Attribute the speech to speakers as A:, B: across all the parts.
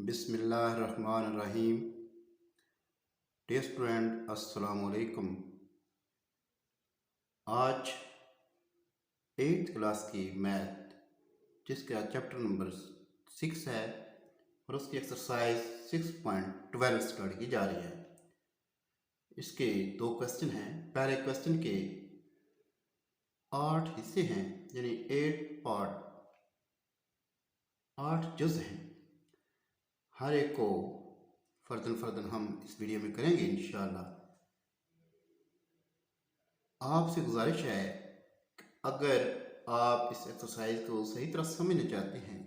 A: बिस्मिल्लाहिर्रहमानिर्रहीम। Dear student, अस्सलाम वालेकुम। आज 8th क्लास की मैथ जिसका चैप्टर नंबर 6 है और उसकी एक्सरसाइज 6.12 स्टडी की जा रही है। इसके दो क्वेश्चन हैं। पहले क्वेश्चन के 8 हिस्से हैं, यानी 8 पार्ट, 8 जुज हैं। हर एक को फर्दन हम इस वीडियो में करेंगे इंशाअल्लाह। आपसे गुजारिश है कि अगर आप इस एक्सरसाइज को सही तरह समझना चाहते हैं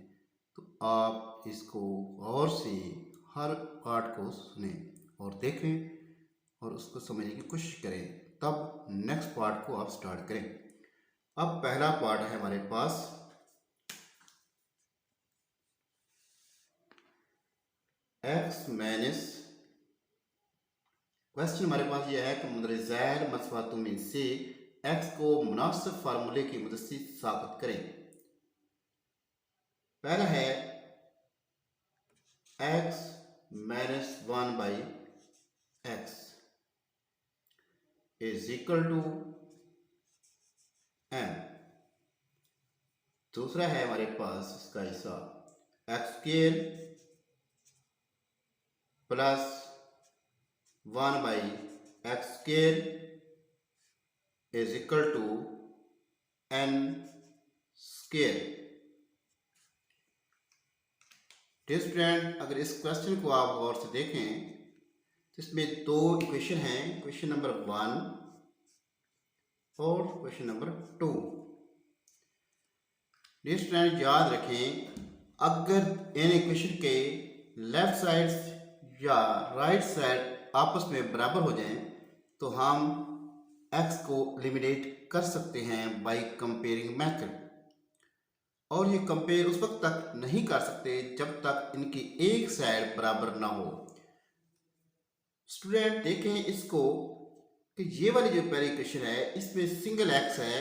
A: तो आप इसको गौर से हर पार्ट को सुने और देखें और उसको समझने की कोशिश करें, तब नेक्स्ट पार्ट को आप स्टार्ट करें। अब पहला पार्ट है हमारे पास एक्स माइनस। क्वेश्चन हमारे पास यह है कि मुदरज़ैल मसवातु में से एक्स को मुनासिब फार्मूले की मदद से साबित करें। पहला है X minus 1 by X is equal to M. दूसरा है हमारे पास इसका हिस्सा X square plus 1 by x square is equal to N square. Student, अगर इस क्वेश्चन को आप गौर से देखें तो इसमें दो इक्वेशन हैं, क्वेश्चन नंबर 1 और क्वेश्चन नंबर 2। स्टूडेंट याद रखें, अगर इन इक्वेशन के लेफ्ट साइड या राइट साइड आपस में बराबर हो जाएं तो हम x को एलिमिनेट कर सकते हैं बाय कंपेयरिंग मेथड। और ये कंपेयर उस वक्त तक नहीं कर सकते जब तक इनकी एक साइड बराबर ना हो। स्टूडेंट देखें इसको कि ये वाली जो पहली इक्वेशन है इसमें सिंगल x है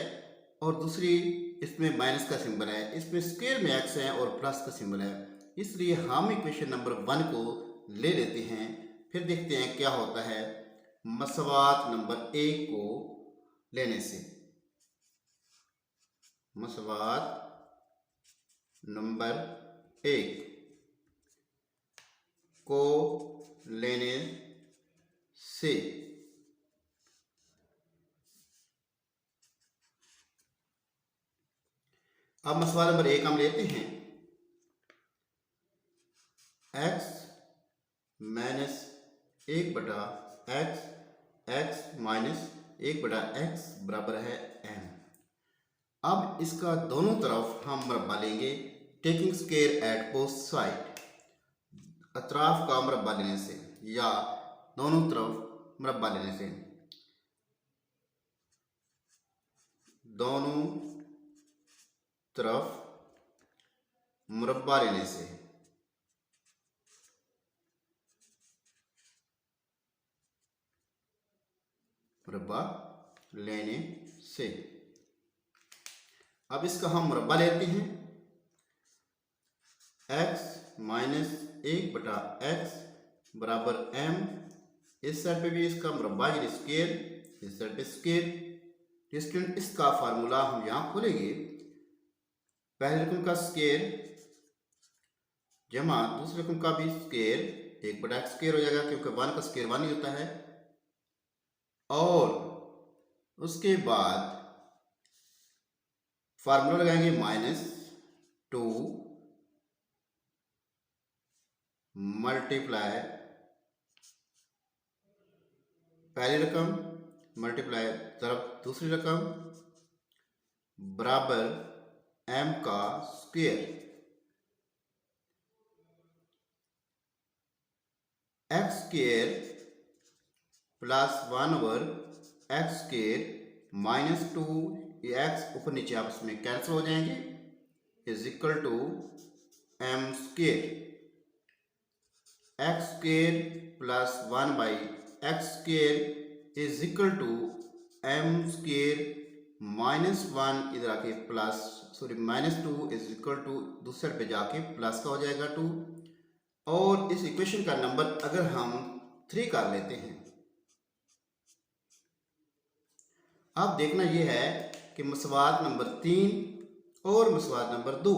A: और दूसरी इसमें माइनस का सिंबल है, इसमें स्क्वायर में x है और प्लस का सिंबल है। इसलिए हम इक्वेशन नंबर 1 को ले लेते हैं, फिर देखते हैं क्या होता है मसवात नंबर 1 को लेने से। मसवात नंबर 1 को लेने से अब मसला नंबर 1 हम लेते हैं x माइनस 1 बटा x माइनस 1 बटा x बराबर है m। अब इसका दोनों तरफ हम मरबा लेंगे, taking square at both side. अतराफ का मरबा लेने से या दोनों तरफ मरबा लेने से, दोनों तरफ मुरब्बा लेने से मुरब्बा लेने से अब इसका हम मुरब्बा लेते हैं x माइनस 1 बटा x बराबर m। इस साइड पे भी इसका मुरब्बा यानी स्क्वायर, इस साइड पे स्क्वायर। स्टूडेंट इसका फार्मूला हम यहाँ खोलेंगे, पहले रकम का स्क्वायर जमा दूसरे रकम का भी स्क्वायर, 1 बटा एक्स स्क्वायर हो जाएगा क्योंकि 1 का स्क्वायर 1 ही होता है। और उसके बाद फार्मूला लगाएंगे -2 मल्टीप्लाई पहली रकम मल्टीप्लाई तरफ दूसरी रकम बराबर m का square. X square plus 1 over x square minus 2, ये एक्स ऊपर नीचे आपस में कैंसिल हो जाएंगे, is equal to m square. X square plus 1 by x square is equal to m square minus 1 इधर आके plus, sorry -2 is equal to दूसरे पे जाके प्लस का हो जाएगा 2। और इस इक्वेशन का नंबर अगर हम 3 कर लेते हैं, अब देखना यह है कि मसवात नंबर 3 और मसवात नंबर 2,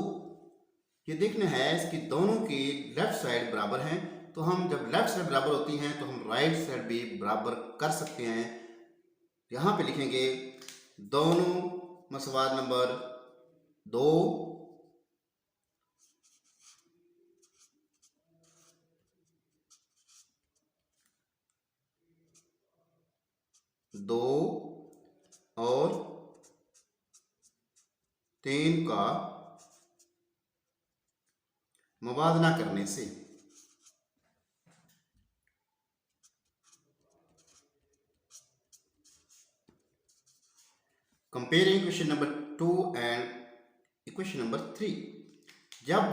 A: ये देखना है इसकी दोनों की लेफ्ट साइड बराबर हैं। तो हम जब लेफ्ट साइड बराबर होती हैं तो हम राइट साइड भी बराबर कर सकते हैं। यहाँ पे लिखेंगे दोनों मसवात नंबर 2 और 3 का मुवाजना करने से comparing equation number 2 and equation number 3। जब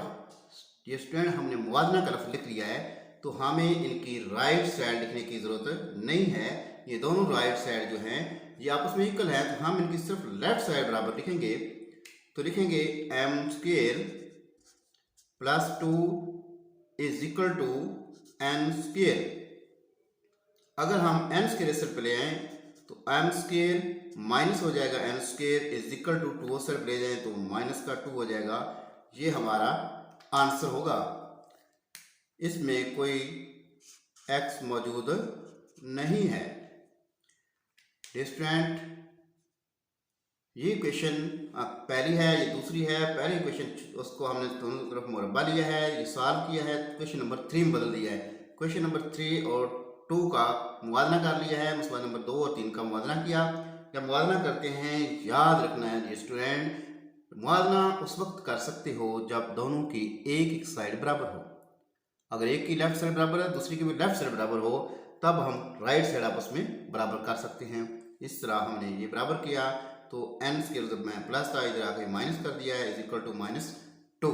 A: ये स्टूडेंट हमने मुवाजना का लफ्ज़ लिख लिया है तो हमें इनकी राइट साइड लिखने की ज़रूरत नहीं है। ये दोनों राइट साइड जो हैं ये आपस में इक्वल है, तो हम इनकी सिर्फ लेफ्ट साइड बराबर लिखेंगे। तो लिखेंगे m² + 2 = n²। अगर हम n² इस साइड पे ले आए तो m² माइनस हो जाएगा n² = 2 उस साइड ले जाए तो -2 हो जाएगा। ये हमारा आंसर होगा। इसमें कोई x मौजूद नहीं है। स्टूडेंट, ये क्वेश्चन पहली है, ये दूसरी है। पहली क्वेश्चन उसको हमने दोनों तरफ मुरब्बा लिया है, ये सॉल्व किया है, क्वेश्चन नंबर 3 में बदल दिया है। क्वेश्चन नंबर 3 और 2 का मुवाजना कर लिया है, मसला नंबर 2 और 3 का मुवाजना किया। जब मुवाजना करते हैं याद रखना है ये स्टूडेंट, मुवाजना उस वक्त कर सकते हो जब दोनों की एक साइड बराबर हो। अगर एक की लेफ्ट साइड बराबर है, दूसरी की भी लेफ्ट साइड बराबर हो, तब हम राइट साइड आपस में बराबर कर सकते हैं। इस तरह हमने ये बराबर किया तो n² जब मैं प्लस था इधर आके माइनस कर दिया है =-2।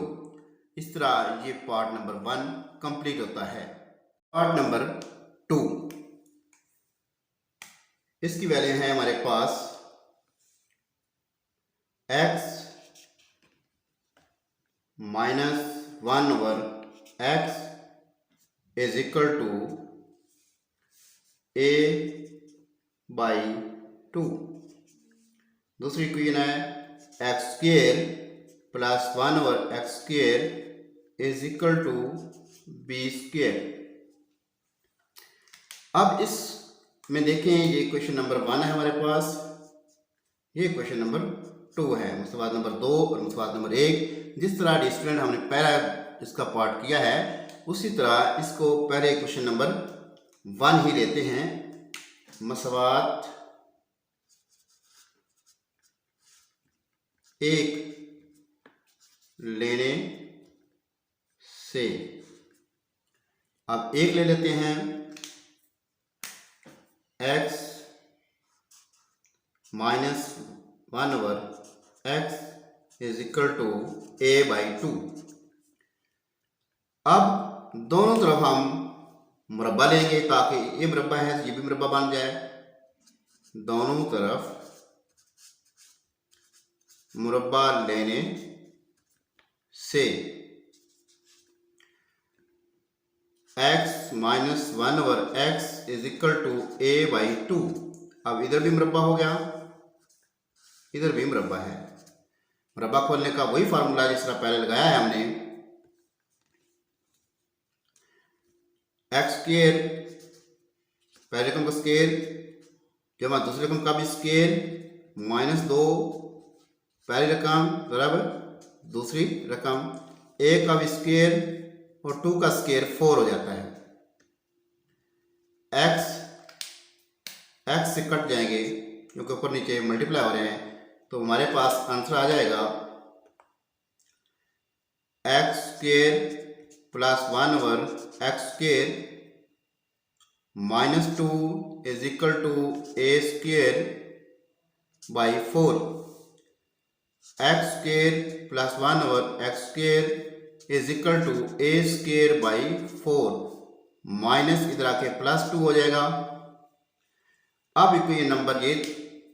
A: इस तरह ये पार्ट नंबर 1 कंप्लीट होता है। पार्ट नंबर 2, इसकी वैल्यू है हमारे पास x - 1/x = a/2। दूसरी इक्वेशन है x² + 1/x² = b²। अब इस में देखें ये क्वेश्चन नंबर 1 है हमारे पास, ये क्वेश्चन नंबर 2 है, मसवाद नंबर 2 और मसवाद नंबर 1। जिस तरह स्टूडेंट हमने पहला इसका पार्ट किया है उसी तरह इसको पहले क्वेश्चन नंबर 1 ही लेते हैं। मसवाद 1 लेने से अब 1 ले लेते हैं, x - 1/x = a/2। अब दोनों तरफ हम मुरब्बा लेंगे ताकि ये मुरब्बा है तो ये भी मुरब्बा बन जाए। दोनों तरफ मुरब्बा लेने से x - 1/x = a/2। अब इधर भी मुरब्बा हो गया, इधर भी मुरब्बा है। मुरब्बा खोलने का वही फार्मूला जिस तरह पहले लगाया है हमने, x² पहले रकम का स्केयर जमा दूसरे रकम का भी स्केयर -2 पहली रकम बराबर दूसरी रकम, 1 का भी स्केयर और 2 का स्केयर 4 हो जाता है। x से कट जाएंगे क्योंकि ऊपर नीचे मल्टीप्लाई हो रहे हैं, तो हमारे पास आंसर आ जाएगा x² + 1/x² -2 = a²/4। x² + 1/x² = a²/4 minus इधर आके +2 हो जाएगा। अब इक्वेशन नंबर ये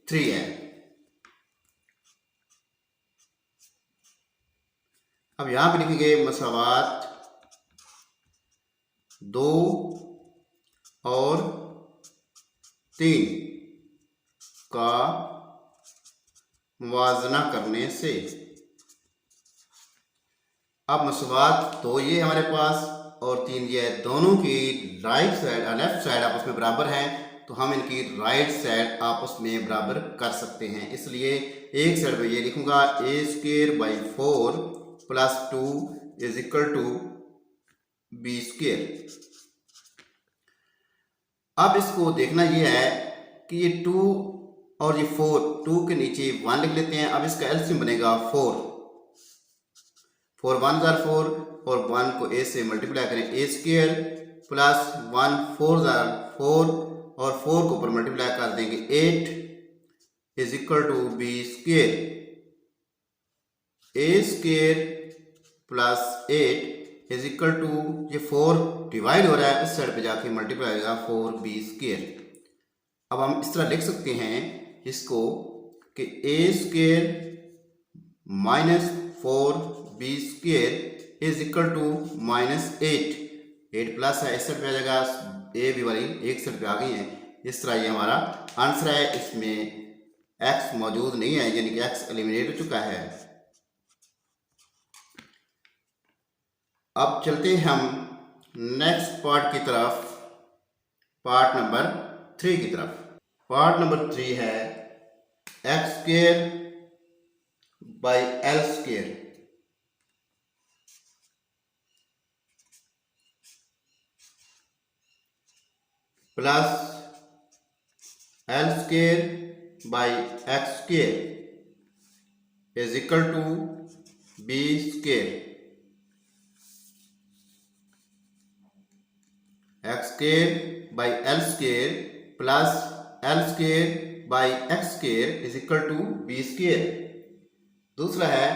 A: 3 है। अब यहां पे लिखेंगे मसावात 2 और 3 का मुवाजना करने से। अब मसवात तो ये हमारे पास और 3 ये है, दोनों की राइट साइड और लेफ्ट साइड आपस में बराबर हैं, तो हम इनकी राइट साइड आपस में बराबर कर सकते हैं। इसलिए एक साइड पे ये लिखूंगा a²/4 + 2 = b²। अब इसको देखना ये है कि ये 2 और ये 4, 2 के नीचे 1 लिख लेते हैं। अब इसका एलसीएम बनेगा 4 1 * 4 और 1 को a से मल्टीप्लाई करें, a² + 1 4 * 4 और 4 को ऊपर मल्टीप्लाई कर देंगे 8 = b²। a² + 8 ये 4 डिवाइड हो रहा है, इस साइड पे जाके मल्टीप्लाई होगा 4b²। अब हम इस तरह लिख सकते हैं इसको कि a² - 4b² = -8 प्लस है, इस साइड पे आ जाएगा, ए बी वाली एक साइड पे आ गई है। इस तरह ये हमारा आंसर है। इसमें x मौजूद नहीं है, यानी कि x एलिमिनेट हो चुका है। अब चलते हैं हम नेक्स्ट पार्ट की तरफ, पार्ट नंबर 3 की तरफ। पार्ट नंबर 3 है x² / l² plus l² / x² = b²। x² / l² plus l² / x² = b²। दूसरा है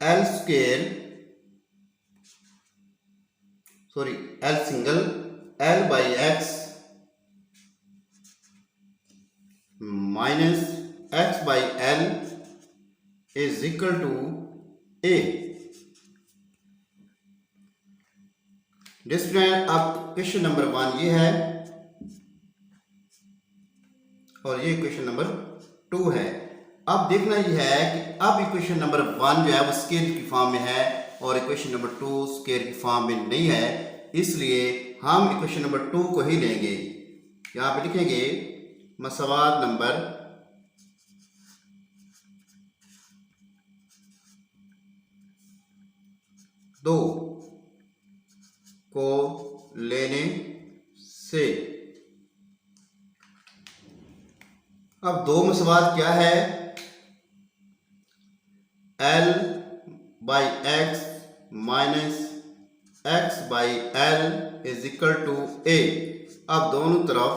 A: l single l/x minus x/l = a। डिस्प्लेन अब क्वेश्चन नंबर 1 ये है और ये क्वेश्चन नंबर 2 है। अब देखना ये है कि अब इक्वेशन नंबर 1 जो है वो स्केयर की फॉर्म में है और इक्वेशन नंबर 2 स्केयर की फॉर्म में नहीं है, इसलिए हम इक्वेशन नंबर 2 को ही लेंगे। यहाँ पे लिखेंगे मसवाद नंबर 2 को लेने से। अब 2 मसवाद क्या है, l/x minus x/l = a। अब दोनों तरफ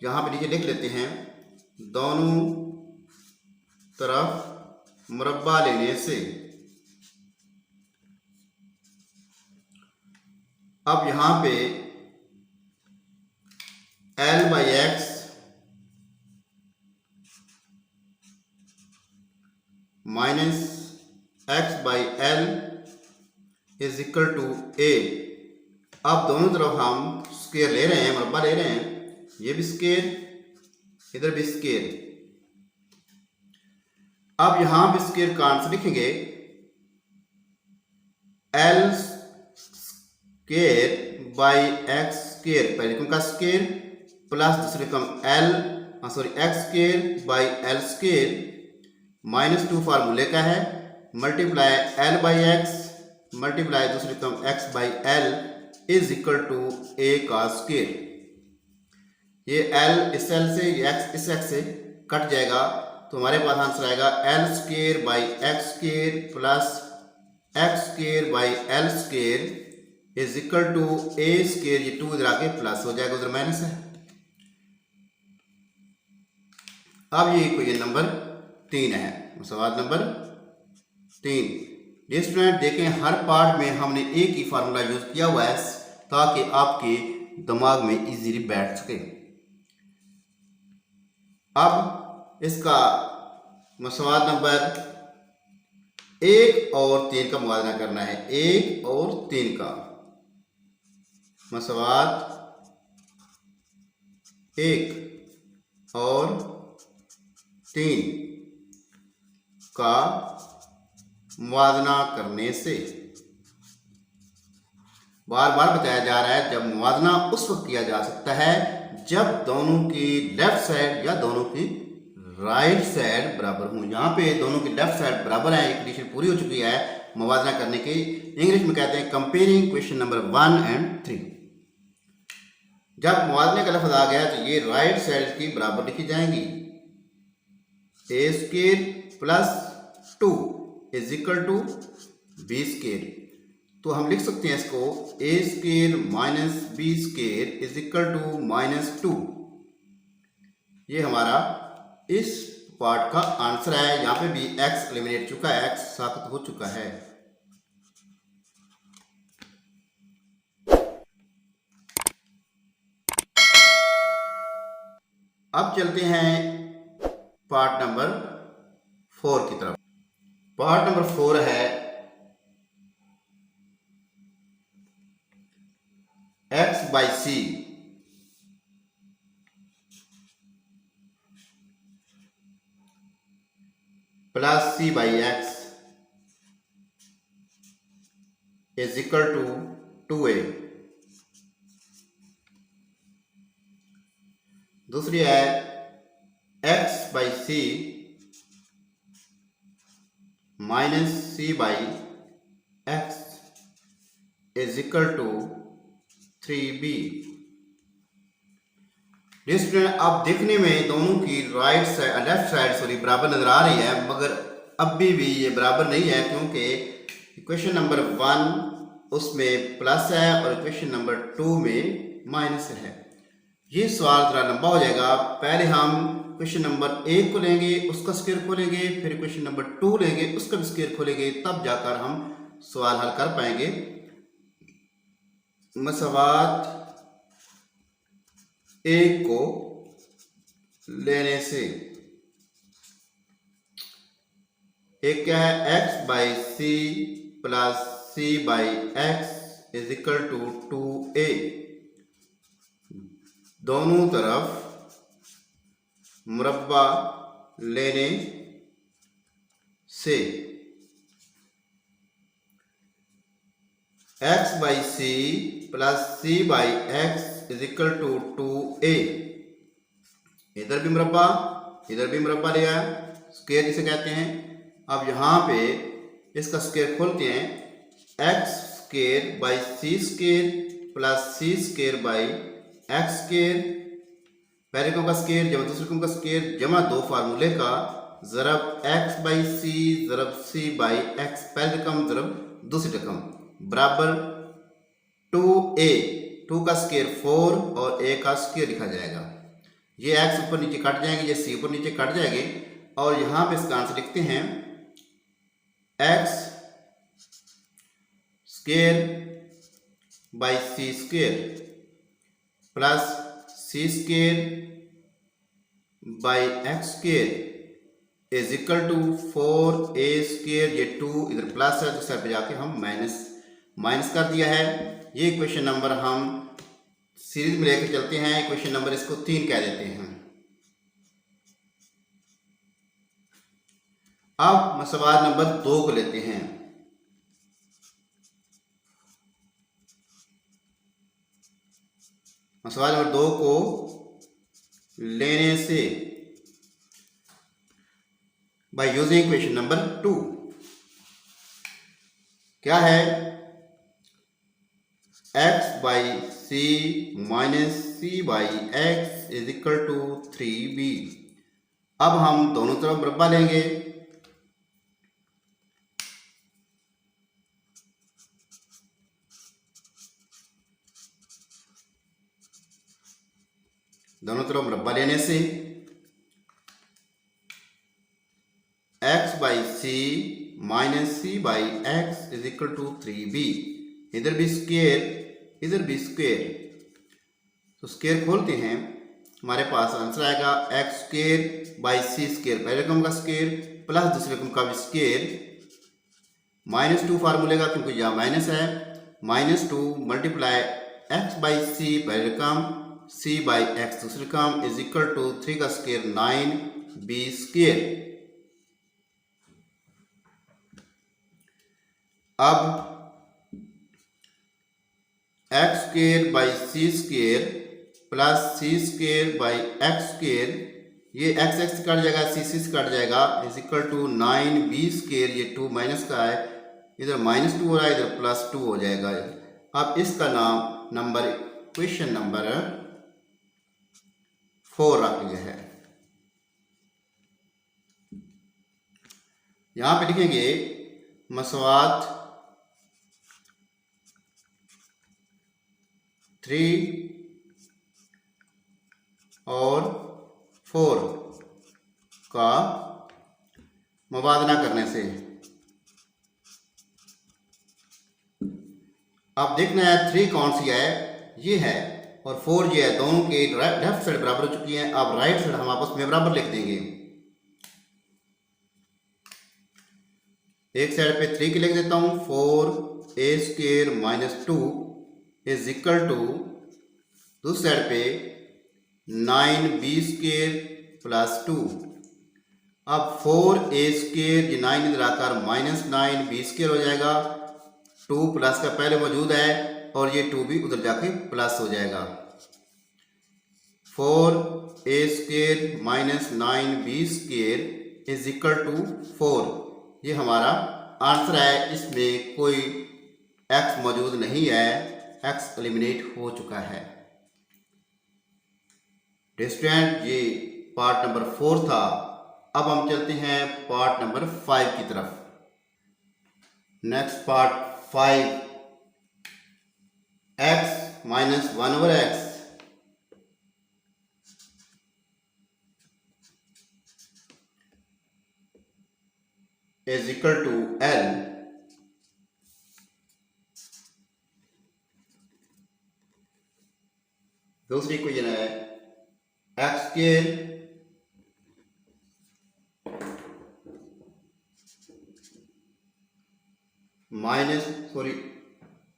A: यहाँ पे नीचे लिख लेते हैं, दोनों तरफ मुरब्बा लेने से। अब यहाँ पे l/x minus x/l = a। अब दोनों तरफ हम स्क्वायर ले रहे हैं, मुरब्बा ले रहे हैं, ये भी स्क्वायर, इधर भी स्क्वायर। अब यहां भी स्क्वायर का आंसर लिखेंगे l² / x², पहले क्रम का स्क्वायर प्लस दूसरे क्रम x² / l² -2 फार्मूले का है, मल्टीप्लाई l/x मल्टीप्लाई दूसरे क्रम x/l = a का स्क्वायर। ये l इस l से, ये x इस x से कट जाएगा, तो हमारे पास आंसर आएगा l² / x² plus x² / l² = a²। ये 2 इधर आके प्लस हो जाएगा, उधर माइनस है। अब ये क्वेश्चन नंबर 3 है, सवाल नंबर 3। ये स्टूडेंट देखें, हर पार्ट में हमने एक ही फार्मूला यूज किया हुआ है ताकि आपके दिमाग में इजीली बैठ सके। अब इसका मसवाद नंबर 1 और 3 का मुआवजा करना है, 1 और 3 का। मसवात 1 और 3 का मुवाजना करने से। बार बार बताया जा रहा है जब मुवाजना उस वक्त किया जा सकता है जब दोनों की लेफ्ट साइड या दोनों की राइट साइड बराबर हों। यहाँ पे दोनों की लेफ्ट साइड बराबर है, एक कंडीशन पूरी हो चुकी है मुवाजना करने की। इंग्लिश में कहते हैं कंपेयरिंग क्वेश्चन नंबर 1 एंड 3। जब मुवाजने का लफ्ज आ गया तो ये राइट साइड की बराबर लिखी जाएंगी। A square plus 2 is equal to B square. तो हम लिख सकते हैं इसको A square minus B square is equal to -2। ये हमारा इस पार्ट का आंसर है। यहाँ पे भी x एलिमिनेट चुका है, x साबित हो चुका है। अब चलते हैं पार्ट नंबर 4 की तरफ। पार्ट नंबर 4 है x by C plus C by X is equal to 2a। दूसरी है x by C minus C by X is equal to 3b। Student अब देखने में दोनों की लेफ्ट साइड सॉरी बराबर नजर आ रही है, मगर अभी भी ये बराबर नहीं है क्योंकि इक्वेशन नंबर 1 उसमें प्लस है और इक्वेशन नंबर 2 में माइनस है। ये सवाल थोड़ा लंबा हो जाएगा। पहले हम क्वेश्चन नंबर 1 को लेंगे, उसका स्क्वायर खोलेंगे, फिर क्वेश्चन नंबर 2 लेंगे, उसका भी स्क्वायर खोलेंगे, तब जाकर हम सवाल हल कर पाएंगे। मसवात 1 को लेने से एक क्या है x by C plus C by X is equal to 2a। दोनों तरफ मुरब्बा लेने से x by C plus C by X is equal to 2a। इधर भी मुरब्बा इधर भी मुरब्बा लिया है, स्क्वायर जिसे कहते हैं। अब यहाँ पे इसका स्क्वायर खोलते हैं, x square by C square plus C square by x square. पहले रकम का स्क्वायर जमा दूसरे रकम का स्क्वायर जमा दो फार्मूले का ज़रब एक्स बाई सी ज़रब सी बाई एक्स, पहली रकम ज़रब दूसरी रकम बराबर 2a। 2 का स्क्वायर 4 और a का स्क्वायर लिखा जाएगा। ये x ऊपर नीचे कट जाएंगे, ये c ऊपर नीचे कट जाएंगे और यहाँ पे इसका आंसर लिखते हैं x square by C square plus C square by x square is equal to 4a square. ये 2 इधर प्लस है तो साइड पे जाके हम माइनस कर दिया है। ये क्वेश्चन नंबर हम सीरीज में लेकर चलते हैं। क्वेश्चन नंबर इसको 3 कह देते हैं। अब सवाल नंबर 2 को लेते हैं। सवाल नंबर 2 को लेने से बाय यूजिंग क्वेश्चन नंबर 2 क्या है, x by C minus C by X is equal to 3b। अब हम दोनों तरफ मुरब्बा लेंगे, दोनों तरफ मुरब्बा लेने से x by C minus C by X is equal to 3b। इधर भी स्क्वायर इधर भी स्क्वायर, तो स्क्वायर खोलते हैं, हमारे पास आंसर आएगा x square by C square, पहले रकम का स्क्वायर प्लस दूसरे रकम का भी स्क्वायर, -2 फार्मूले का क्योंकि यहाँ माइनस है, -2 मल्टीप्लाई एक्स बाई सी पहली रकम, सी बाई एक्स दूसरी रकम इज इक्वल टू 3 का स्क्वायर 9b स्क्वायर। अब x square by C square plus C square by x square, ये एक्स एक्स से कट जाएगा, सी सी से कट जाएगा, is equal to 9b square, ये 2 माइनस का है, इधर -2 हो रहा है, इधर +2 हो जाएगा। अब इसका नाम क्वेश्चन नंबर 4 रख लिया है। यहां पे लिखेंगे मसवात 3 और 4 का मुबादला करने से। अब देखना है 3 कौन सी है, ये है, और 4 ये है, दोनों के लेफ्ट साइड बराबर हो चुकी है। अब राइट साइड हम आपस में बराबर लिख देंगे। एक साइड पे 3 की लिख देता हूं, 4a square minus 2 is equal to, दूसरी साइड पे 9b स्क्वायर प्लस 2। अब 4a स्क्वायर, ये 9 इधर आकर -9b स्क्वायर हो जाएगा, 2 प्लस का पहले मौजूद है और ये 2 भी उधर जाके प्लस हो जाएगा। 4a square minus 9b square is equal to 4। ये हमारा आंसर है, इसमें कोई x मौजूद नहीं है, x एलिमिनेट हो चुका है। स्टूडेंट, ये पार्ट नंबर 4 था। अब हम चलते हैं पार्ट नंबर 5 की तरफ। Next part 5, x minus 1/x is equal to L। दूसरी इक्वेशन है x square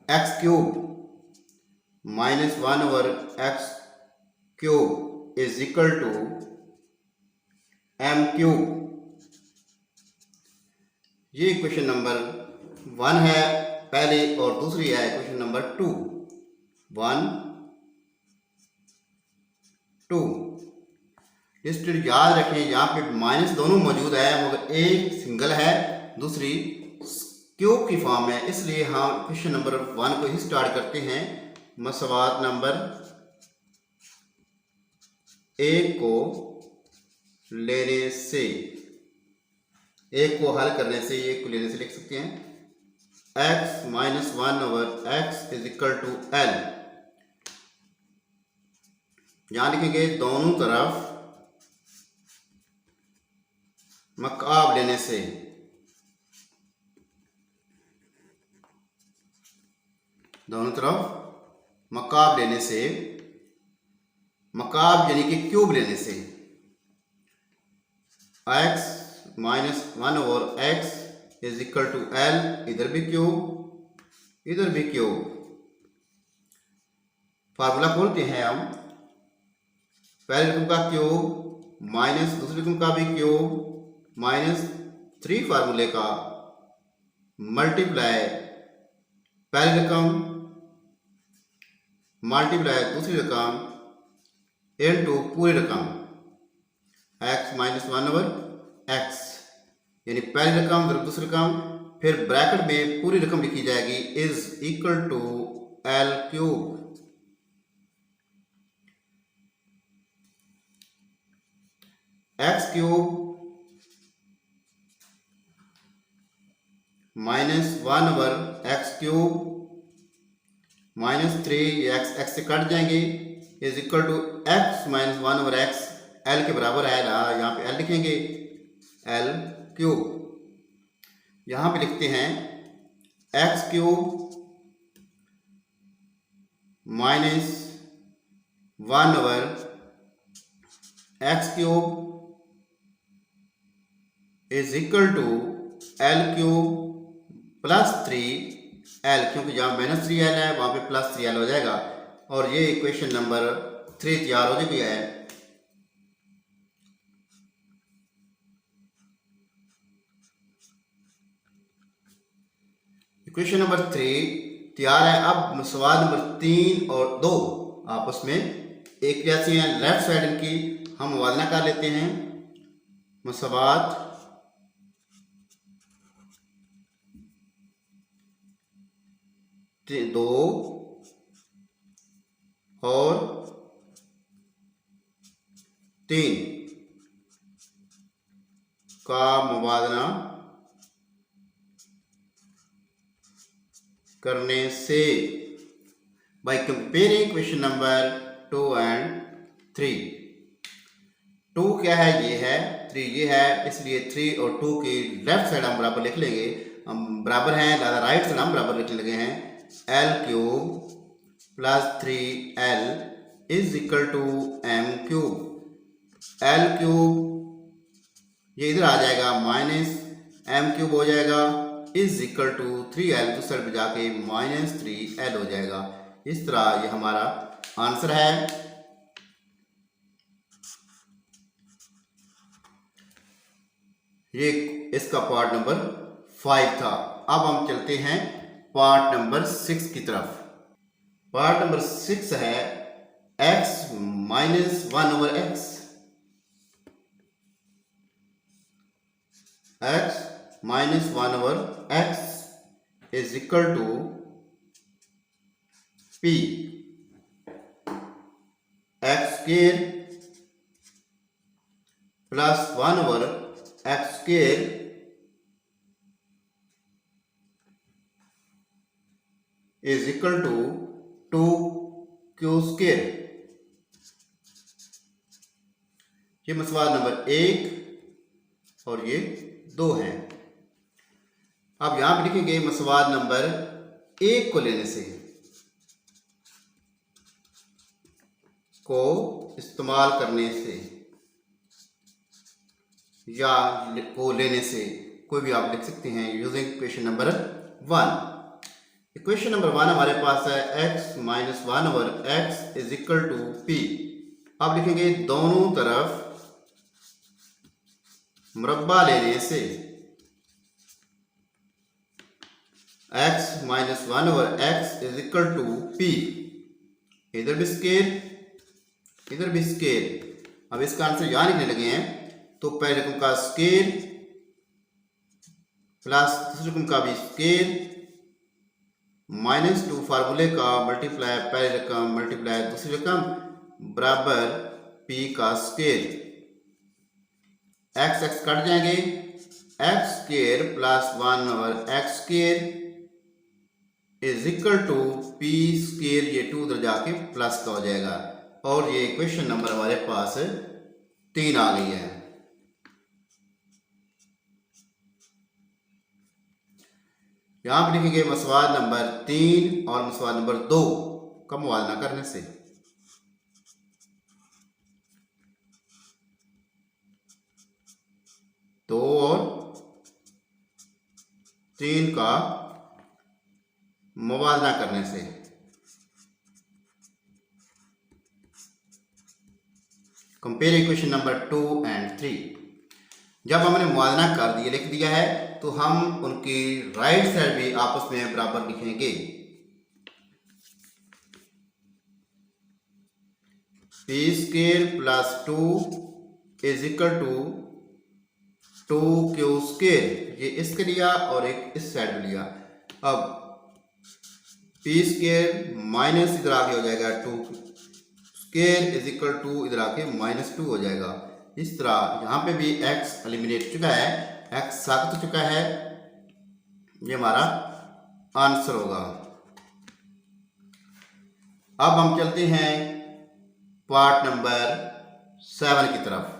A: x cube -1/x cube is equal to m cube. ये इक्वेशन नंबर 1 है पहले, और दूसरी है इक्वेशन नंबर 2, 1 2। स्टूडेंट याद रखें, यहाँ पे माइनस दोनों मौजूद है, मगर एक सिंगल है, दूसरी क्यूब की फॉर्म है, इसलिए हम क्वेश्चन नंबर 1 को ही स्टार्ट करते हैं। मसवात नंबर 1 को लेने से, एक को हल करने से, एक को लेने से लिख सकते हैं x minus 1/x is equal to L। यहां लिखेंगे दोनों तरफ मकाब लेने से, दोनों तरफ मकाब लेने से, मकाब यानी कि क्यूब लेने से, x minus 1/x is equal to L, इधर भी क्यूब इधर भी क्यूब। फार्मूला खोलते हैं हम, पहले रकम का क्यूब माइनस दूसरी रकम का भी क्यूब -3 फार्मूले का मल्टीप्लाई पहली रकम मल्टीप्लाई दूसरी रकम इनटू पूरी रकम x माइनस 1/x, यानी पहली रकम फिर दूसरी रकम, फिर ब्रैकेट में पूरी रकम लिखी जाएगी is equal to L cube. x cube -1/x cube -3 x से कट जाएंगे is equal to x minus 1/x, L के बराबर है ना, यहाँ पे L लिखेंगे L क्यूब। यहाँ पे लिखते हैं x cube -1/x cube is equal to L cube +3L, क्योंकि जहाँ -3L है वहाँ पे +3L हो जाएगा, और ये इक्वेशन नंबर 3 तैयार हो गया है। इक्वेशन नंबर 3 तैयार है। अब सवाल नंबर 3 और 2 आपस में एक जैसी हैं। लेफ्ट साइड इनकी हम मुवाजना कर लेते हैं। मसवात दो और 3 का मुवाजना करने से by comparing question number 2 and 3। 2 क्या है, ये है, 3 ये है, इसलिए 3 और 2 की लेफ्ट साइड हम बराबर लिख लेंगे। हम बराबर हैं, लिहाजा राइट साइड हम बराबर लिखने लगे हैं। L cube plus 3l is equal to m cube. L cube ये इधर आ जाएगा, माइनस एम क्यूब हो जाएगा, इज इक्वल टू 3l, तो साइड पे जाके -3l हो जाएगा। इस तरह ये हमारा आंसर है। ये इसका पार्ट नंबर 5 था। अब हम चलते हैं पार्ट नंबर 6 की तरफ। पार्ट नंबर 6 है x minus 1 over x। x minus 1 over x is equal to p x square plus 1 over x square is equal to 2q square. ये मसवाल नंबर 1 और ये 2 हैं। अब यहां पे लिखेंगे मसवाल नंबर 1 को लेने से, को इस्तेमाल करने से या को लेने से, कोई भी आप लिख सकते हैं using equation number 1। Equation number 1 हमारे पास है x minus 1 over x is equal to p। अब लिखेंगे दोनों तरफ मुरब्बा लेने से x minus 1 over x is equal to p। इधर भी स्केयर, इधर भी स्केयर। अब इसका आंसर यहां लिखने लगे हैं, तो पहले रकम का स्केयर प्लस दूसरी रकम का भी स्केयर, -2 फार्मूले का मल्टीप्लाई पहली रकम मल्टीप्लाई दूसरी रकम बराबर p का स्केयर। x x कट जाएंगे, x square plus 1 over x square is equal to p square, ये 2 उधर जाके प्लस का हो जाएगा। और ये इक्वेशन नंबर हमारे पास 3 आ गई है। यहां पर लिखेंगे मसवाल नंबर 3 और मसवाल नंबर 2 का मुवाजना करने से। दो और 3 का मुवाजना करने से। Compare equation number 2 and 3। जब हमने मुवाजना कर दिया, लिख दिया है, तो हम उनकी राइट साइड भी आपस में बराबर लिखेंगे। p square plus 2 is equal to 2q square, ये इसके लिया और एक इस साइड में लिया। अब p स्क्वायर माइनस इधर आके हो जाएगा 2 स्क्वायर इज इक्वल टू इधर आके -2 हो जाएगा। इस तरह यहाँ पे भी x एलिमिनेट चुका है, x साबित हो चुका है। ये हमारा आंसर होगा। अब हम चलते हैं पार्ट नंबर 7 की तरफ।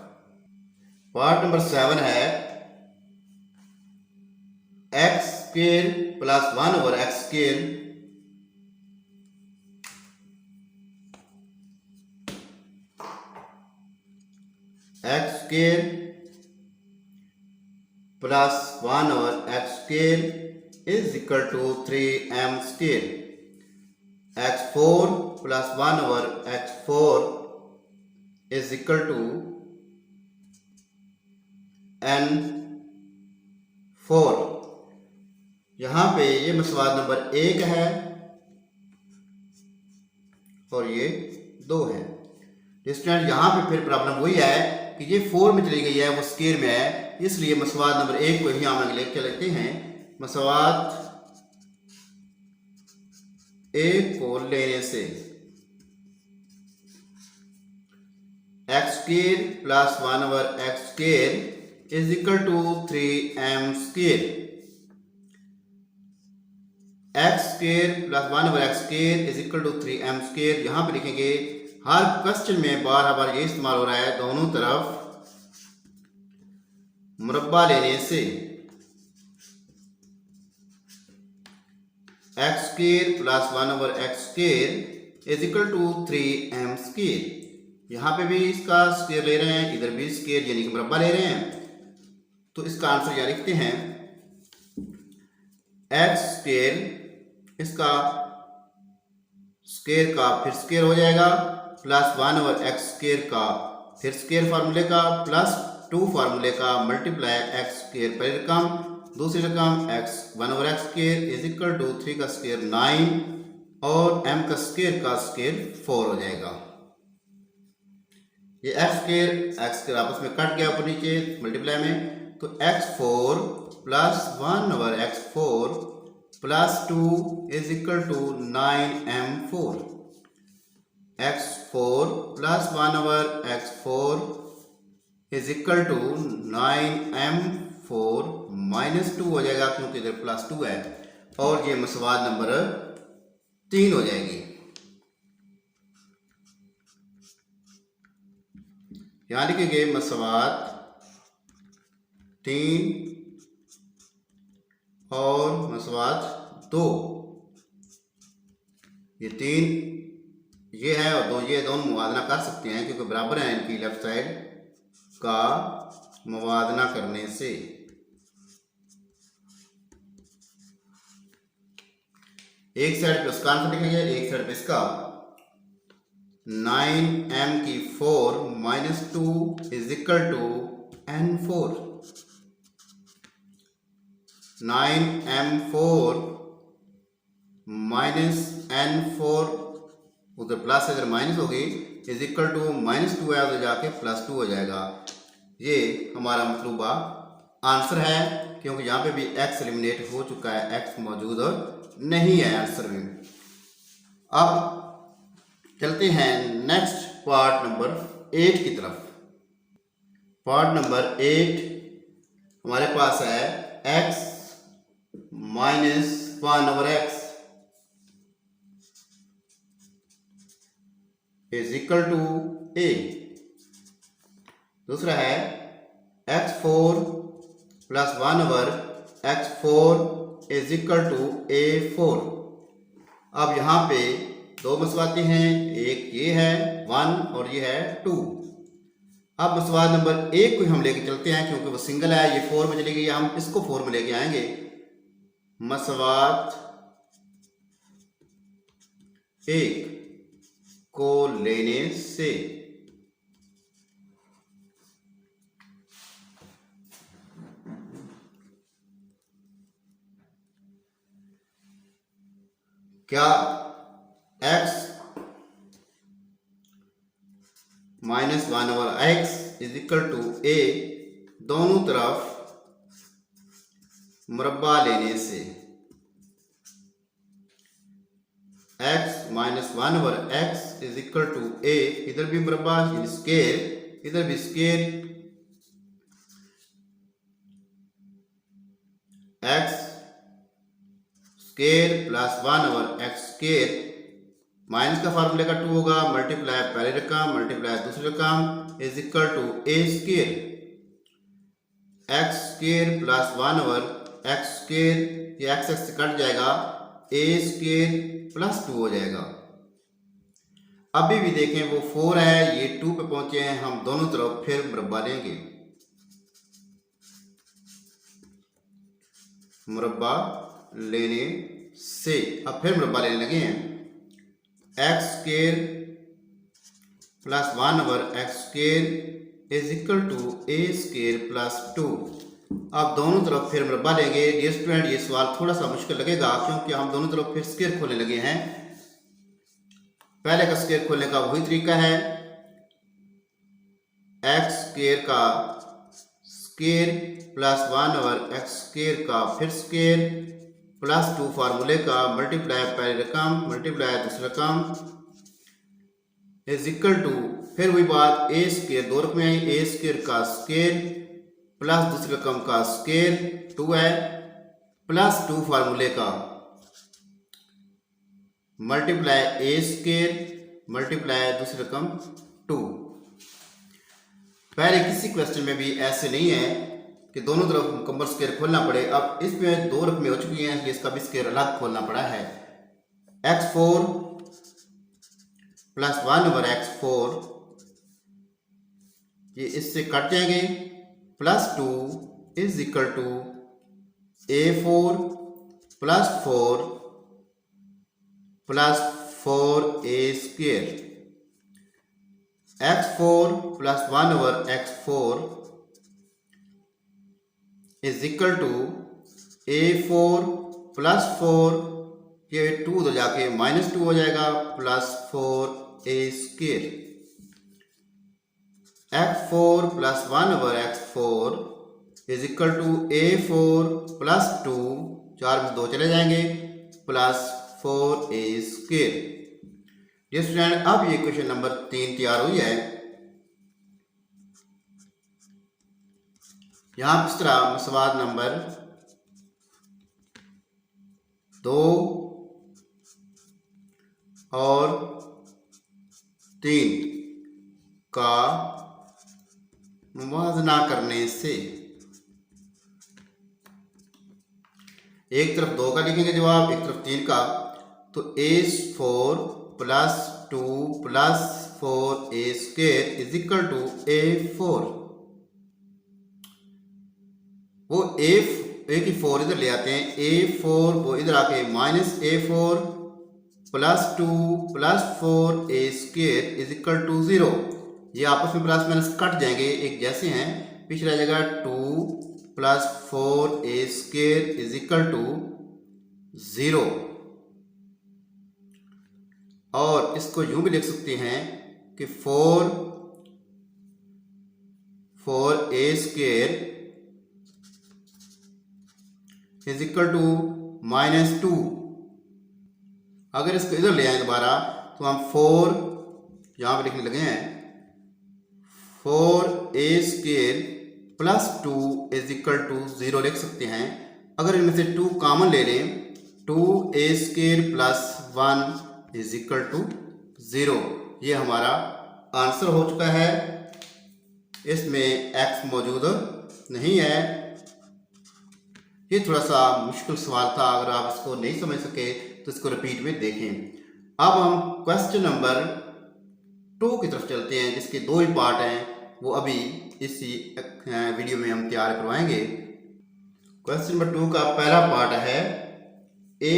A: पार्ट नंबर 7 है x square plus 1 over x square x square plus 1 over x square is equal to 3m square. x4 plus 1/x4 is equal to n4। यहाँ पे ये मसवाद नंबर 1 है और ये 2 है। स्टूडेंट यहाँ पे फिर प्रॉब्लम वही है कि ये 4 में चली गई है, वो स्केयर में है, इसलिए मसवाद नंबर 1 को ही हम लेके लेते हैं। मसवाद 1 को लेने से x square plus 1/x square is equal to 3m square. x square plus 1/x square is equal to 3m square. यहाँ पे लिखेंगे, हर क्वेश्चन में बार बार ये इस्तेमाल हो रहा है, दोनों तरफ मुरब्बा लेने से x square plus 1/x square is equal to 3m square. यहाँ पे भी इसका स्क्वायर ले रहे हैं, इधर भी स्क्वायर यानी कि मुरब्बा ले रहे हैं, तो इसका आंसर यहाँ लिखते हैं x स्क्वायर, इसका स्क्वायर का फिर स्क्वायर हो जाएगा, प्लस 1/x स्क्वायर का फिर स्क्वायर फार्मूले का, प्लस 2 फार्मूले का, मल्टीप्लाई x स्क्वायर पहली रकम, दूसरी रकम x 1/x square is equal to 3 का स्क्वायर 9 और m का स्क्वायर 4 हो जाएगा। ये x स्क्वायर आपस में कट गया ऊपर नीचे मल्टीप्लाई में, तो x4 plus 1/x4 plus 2 is equal to 9m4। x4 plus 1/x4 is equal to 9m4 minus 2 हो जाएगा, क्योंकि इधर प्लस 2 है, और ये मसवाद नंबर 3 हो जाएगी। यहाँ लिखेंगे मसवाद 3 और मसवाद 2। ये 3 ये है और 2 ये, दोनों मुवादना कर सकते हैं क्योंकि बराबर है इनकी लेफ्ट साइड का मुवादना करने से। एक साइड पे उसका आंसर लिखेंगे, एक साइड पे इसका। 9m4 minus 2 is equal to n4। 9m4 minus n4, उधर प्लस इधर माइनस होगी, इज इक्वल टू -2 है, उधर जाके +2 हो जाएगा। ये हमारा मतलूबा आंसर है, क्योंकि यहाँ पे भी x एलिमिनेट हो चुका है, x मौजूद नहीं है आंसर में। अब चलते हैं नेक्स्ट पार्ट नंबर 8 की तरफ। पार्ट नंबर 8 हमारे पास है x minus 1/x is equal to a। दूसरा है x4 plus 1/x4 is equal to a4। अब यहाँ पे 2 मसवाते हैं, एक ये है 1 और ये है 2। अब मसवाद नंबर 1 को हम लेके चलते हैं, क्योंकि वो सिंगल है, ये 4 में चली गई, हम इसको 4 में लेके आएंगे। मसवाद 1 को लेने से क्या x minus 1/x is equal to a, दोनों तरफ मुरब्बा लेने से x minus 1/x is equal to a, इधर भी मुरब्बा स्क्वायर, इधर भी square, x square plus 1/x square, minus का फार्मूले का 2 होगा, मल्टीप्लाई पहले रकम मल्टीप्लाई दूसरी रकम is equal to a square. x square plus 1/x square, ये x से कट जाएगा, a स्क्वायर प्लस 2 हो जाएगा। अभी भी देखें वो 4 है, ये 2 पे पहुंचे हैं, हम दोनों तरफ फिर मुरब्बा लेंगे। मुरब्बा लेने से अब फिर मुरब्बा लेने लगे हैं। X square plus 1/x² is equal to a square plus 2। अब दोनों तरफ फिर मुरब्बा लेंगे। डियर स्टूडेंट, ये सवाल थोड़ा सा मुश्किल लगेगा क्योंकि हम दोनों तरफ फिर स्क्वेयर खोलने लगे हैं। पहले का स्क्वेयर खोलने का वही तरीका है, एक्स स्क्वेयर का स्क्वेयर प्लस 1/x² का फिर स्क्वेयर प्लस 2 फार्मूले का मल्टीप्लाई पहली रकम मल्टीप्लाई दूसरी रकम इज इक्वल टू फिर वही बात ए स्क्वेयर दो रकम आई, ए स्क्वेयर का स्क्वेयर प्लस दूसरी रकम का स्क्वेयर 2 है प्लस 2 फार्मूले का मल्टीप्लाई ए स्क्वेयर मल्टीप्लाई दूसरी रकम 2। पहले किसी क्वेश्चन में भी ऐसे नहीं है कि दोनों तरफ मुकम्मल स्क्वायर खोलना पड़े। अब इसमें दो रकमें हो चुकी हैं, इसका भी स्क्वायर अलग खोलना पड़ा है। x4 प्लस 1/x4 ये इससे कट जाएंगे, plus 2 is equal to a4 plus 4 plus 4a²। x4 plus 1/x4 is equal to a4 plus 4 ये 2 उधर जाके -2 हो जाएगा plus 4a²। x4 plus 1/x4 is equal to a4 plus 2 4 में 2 चले जाएंगे प्लस 4a²। ये स्टूडेंट अब ये क्वेश्चन नंबर 3 तैयार हुई है। यहां किस तरह मसवाद नंबर 2 और 3 का मुवाजना करने से एक तरफ 2 का लिखेंगे जवाब, एक तरफ 3 का, तो a4 plus 2 plus 4a² is equal to a4। वो a की 4 इधर ले आते हैं, a4 को इधर आके -a4 plus 2 plus 4a² is equal to 0। ये आपस में प्लस माइनस कट जाएंगे, एक जैसे हैं, पीछे रह जाएगा 2 plus 4a² is equal to 0। और इसको यूं भी लिख सकते हैं कि 4a² इज इक्वल टू -2। अगर इसको इधर ले आए दोबारा तो हम 4 यहां पे लिखने लगे हैं, 4a² plus 2 is equal to 0 लिख सकते हैं। अगर इनमें से 2 कॉमन ले लें, 2a² plus 1 is equal to 0। ये हमारा आंसर हो चुका है। इसमें x मौजूद नहीं है। ये थोड़ा सा मुश्किल सवाल था, अगर आप इसको नहीं समझ सके तो इसको रिपीट में देखें। अब हम क्वेश्चन नंबर 2 की तरफ चलते हैं, जिसके 2 ही पार्ट हैं, वो अभी इसी वीडियो में हम तैयार करवाएंगे। क्वेश्चन नंबर 2 का पहला पार्ट है a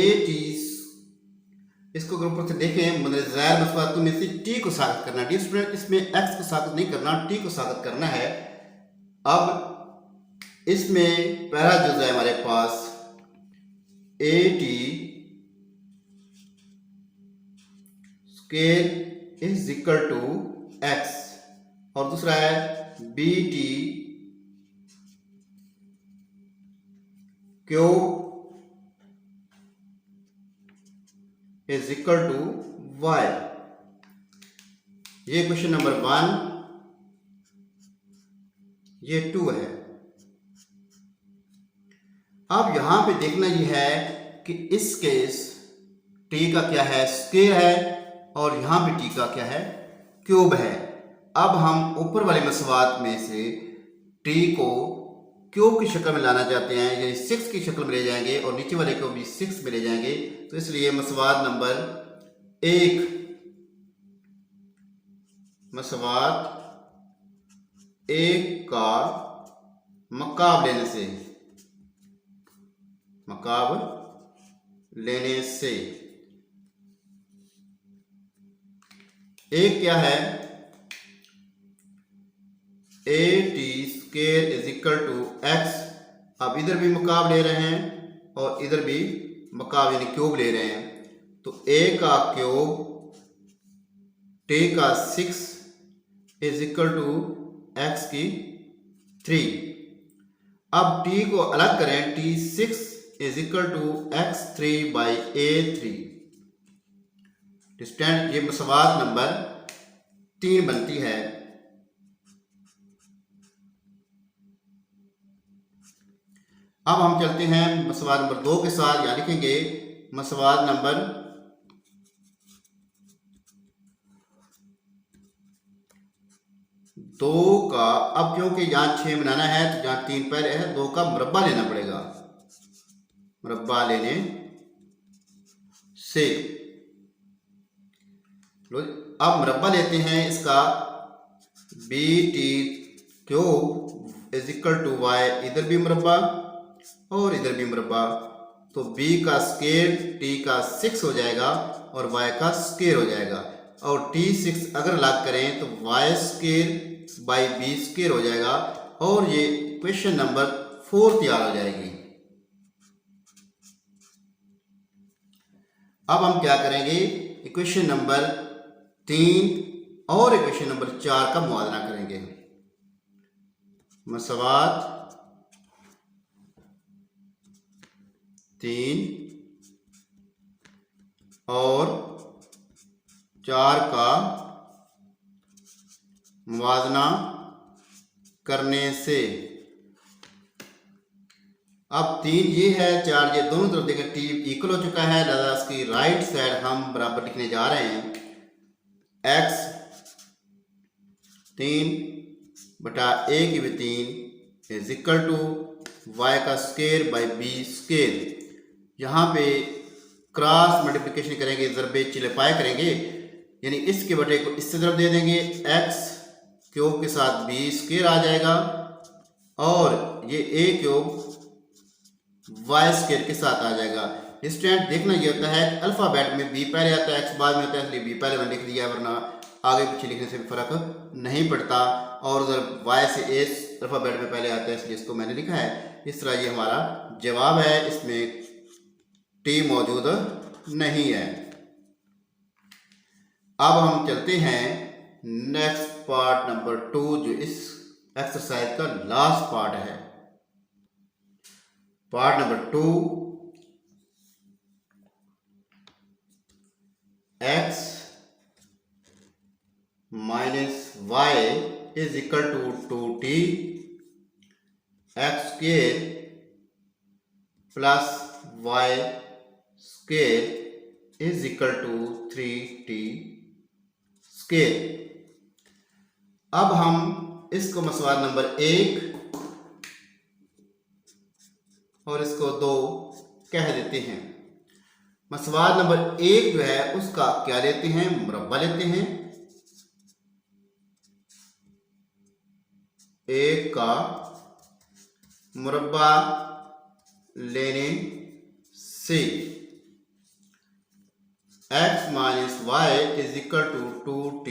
A: इसको अगर ऊपर से देखें, मतलब ज़ाहिर मसला तुम इसी t को साबित करना है। स्टूडेंट, इसमें x को साबित नहीं करना, t को साबित करना है। अब इसमें पहला जुज़ है हमारे पास at² is equal to x और दूसरा है bt cube is equal to y। ये क्वेश्चन नंबर 1, ये 2 है। अब यहां पे देखना ये है कि इस केस t का क्या है, स्क्वायर है, और यहां पे t का क्या है, क्यूब है। अब हम ऊपर वाले मसवाद में से t को क्यूब की शक्ल में लाना चाहते हैं, यानी 6 की शक्ल में ले जाएंगे और नीचे वाले को भी 6 में ले जाएंगे। तो इसलिए मसवाद नंबर 1 का मकाब लेने से एक क्या है, a t square is equal to x. अब इधर भी मकाब ले रहे हैं और इधर भी मकाब यानी क्यूब ले रहे हैं, तो ए का क्यूब टी का 6 इज इक्वल टू एक्स की 3। अब टी को अलग करें, t 6 is equal to x 3 by a 3। Distance ये मसवात नंबर 3 बनती है। अब हम चलते हैं मसवाद नंबर 2 के साथ। यहाँ लिखेंगे मसवाद नंबर 2 का, अब क्योंकि यहाँ 6 बनाना है तो जहाँ 3 पहले है 2 का मुरब्बा लेना पड़ेगा। मुरब्बा लेने से अब मुरब्बा लेते हैं इसका, b t cube is equal to y, इधर भी मुरब्बा और इधर भी मुरब्बा, तो b का स्केयर t का 6 हो जाएगा और y का स्केयर हो जाएगा। और t6 अगर अलग करें तो y square by b square हो जाएगा और ये इक्वेशन नंबर 4 तैयार हो जाएगी। अब हम क्या करेंगे, इक्वेशन नंबर 3 और इक्वेशन नंबर 4 का मुआवजा करेंगे। मसवात 3 और 4 का मुवाजना करने से, अब 3 ये है, 4 ये, दोनों तरफ देखें टी इक्वल हो चुका है, लिहाजा इसकी राइट साइड हम बराबर लिखने जा रहे हैं। x 3 बटा a की भी 3 इज इक्वल टू y का स्केयर बाई b स्केयर। यहाँ पे क्रॉस मल्टीप्लिकेशन करेंगे, ज़रबे चिल्पाए करेंगे, यानी इसके बटे को इससे तरफ दे देंगे, x क्यूब के साथ b स्केयर आ जाएगा और ये a क्यूब y स्केयर के साथ आ जाएगा। स्टूडेंट देखना ये होता है कि अल्फ़ाबेट में b पहले आता है x बाद में आता है, इसलिए b पहले मैंने लिख दिया, वरना आगे पीछे लिखने से भी फर्क नहीं पड़ता। और उधर y से a अल्फ़ाबेट में पहले आता है, इसलिए इसको मैंने लिखा है। इस तरह ये हमारा जवाब है, इसमें t मौजूद नहीं है। अब हम चलते हैं नेक्स्ट पार्ट नंबर 2, जो इस एक्सरसाइज का लास्ट पार्ट है। Part number 2, x minus y is equal to 2t, x square plus y square is equal to 3t square. अब हम इसको मसवाद नंबर 1 और इसको 2 कह देते हैं। मसवाद नंबर 1 जो है उसका क्या लेते हैं, मुरब्बा लेते हैं। 1 का मुरब्बा लेने से x minus y is equal to 2t,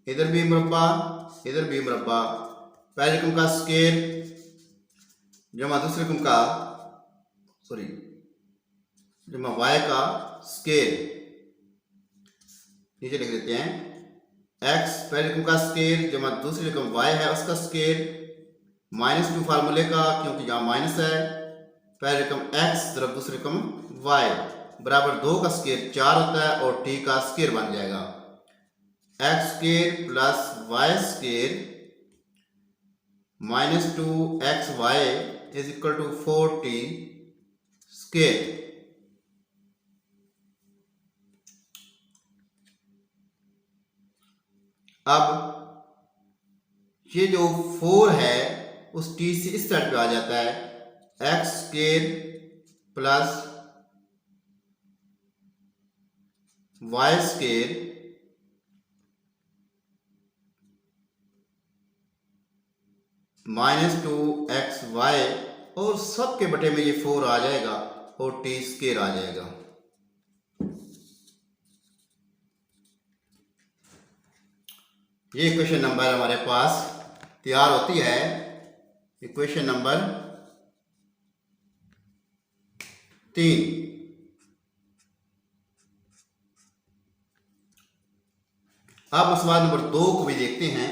A: इधर भी मुरब्बा इधर भी मुरब्बा, पहले रकम का स्केयर जमा दूसरे रकम का जमा y का स्केयर, नीचे लिख देते हैं x पहले रकम का स्केयर जमा दूसरी रकम y है उसका स्केयर, -2 फार्मूले का, क्योंकि यहाँ माइनस है, पहले रकम x तरफ दूसरी रकम y बराबर 2 का स्केयर 4 होता है और t का स्केयर बन जाएगा। x square plus y square -2xy is equal to 4t square. अब ये जो 4 है उस t से इस साइड पे आ जाता है, x square plus y square -2xy और सब के बटे में ये 4 आ जाएगा और t स्केयर आ जाएगा। ये इक्वेशन नंबर हमारे पास तैयार होती है, इक्वेशन नंबर 3। अब सवाल नंबर 2 को भी देखते हैं।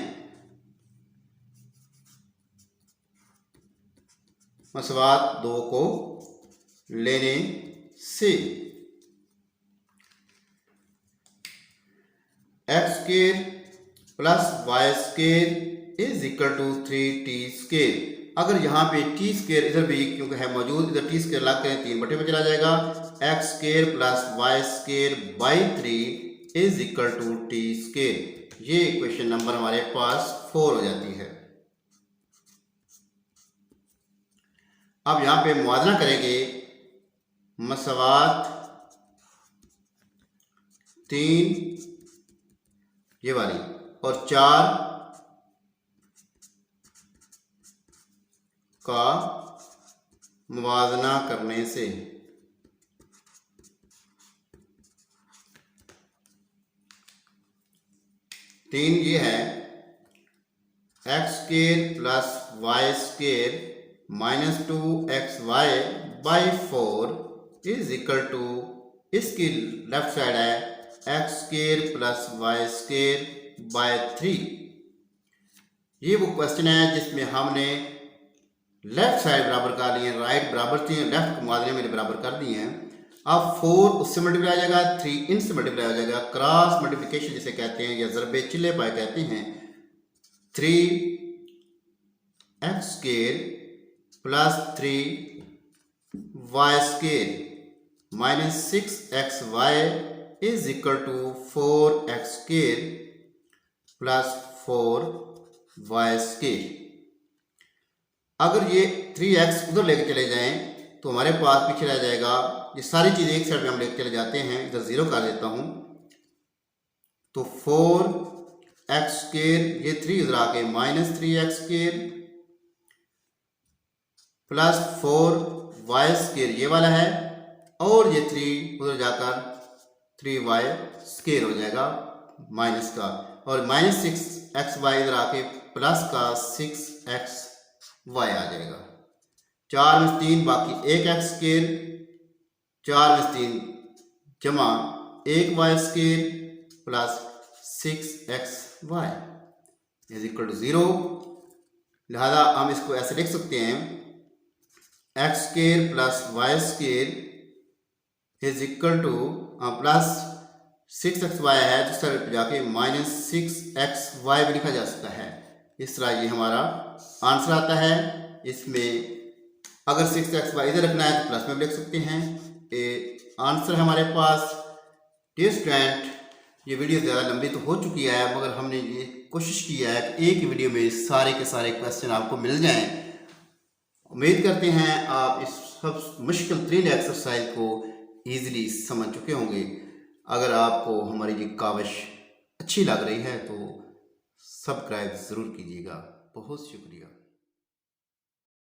A: सवाल 2 को लेने से x square plus y square is equal to 3t square. अगर यहाँ पे टी स्क्वायर इधर भी क्योंकि है मौजूद, इधर टी स्क्वायर लग करें 3 बटे में चला जाएगा। X square plus y square by 3 is equal to t square. ये इक्वेशन नंबर हमारे पास 4 हो जाती है। अब यहाँ पे मुआवजा करेंगे मसवात 3 ये वाली और 4 का मुवाजना करने से तीन ये है x square plus y square minus 2xy by 4 is equal to, इसकी लेफ्ट साइड है x square plus y square by 3। ये वो क्वेश्चन है जिसमें हमने लेफ्ट साइड बराबर कर लिए, राइट बराबर थी, लेफ्ट को मुआवजे में बराबर कर दिए हैं। अब 4 उससे मल्टीप्लाई हो जाएगा, 3 इनसे मल्टीप्लाई हो जाएगा। क्रॉस मल्टीप्लिकेशन जिसे कहते हैं या ज़रबे चिल्ले पाए कहते हैं। 3 x square plus 3 y square minus 6xy is equal to 4x square plus 4y square. अगर ये 3x उधर लेके चले जाएं तो हमारे पास पीछे रह जाएगा, ये सारी चीज़ें एक साइड पे हम लेके चले जाते हैं, इधर 0 कर देता हूँ तो 4x स्क्वायर, ये 3 इधर आके minus 3x square plus 4y square ये वाला है, और ये 3 उधर जाकर 3y स्क्वायर हो जाएगा माइनस का, और माइनस 6xy इधर आके प्लस का 6xy आ जाएगा। 4 में 3 बाकी 1x स्क्वायर, 4 में 3 जमा 1y square plus 6xy is equal to 0। लिहाजा हम इसको ऐसे लिख सकते हैं x square plus y square is equal to plus 6xy है जिस तरह पे जाके माइनस 6xy भी लिखा जा सकता है। इस तरह ये हमारा आंसर आता है। इसमें अगर 6xy इधर रखना है तो प्लस में भी लिख सकते हैं। ये आंसर है हमारे पास। डियर स्टूडेंट, ये वीडियो ज़्यादा लंबी तो हो चुकी है, मगर हमने ये कोशिश की है कि एक ही वीडियो में सारे के सारे क्वेश्चन आपको मिल जाएं। उम्मीद करते हैं आप इस सब मुश्किल 3 एक्सरसाइज को ईजिली समझ चुके होंगे। अगर आपको हमारी ये काविश अच्छी लग रही है तो सब्सक्राइब ज़रूर कीजिएगा। बहुत शुक्रिया।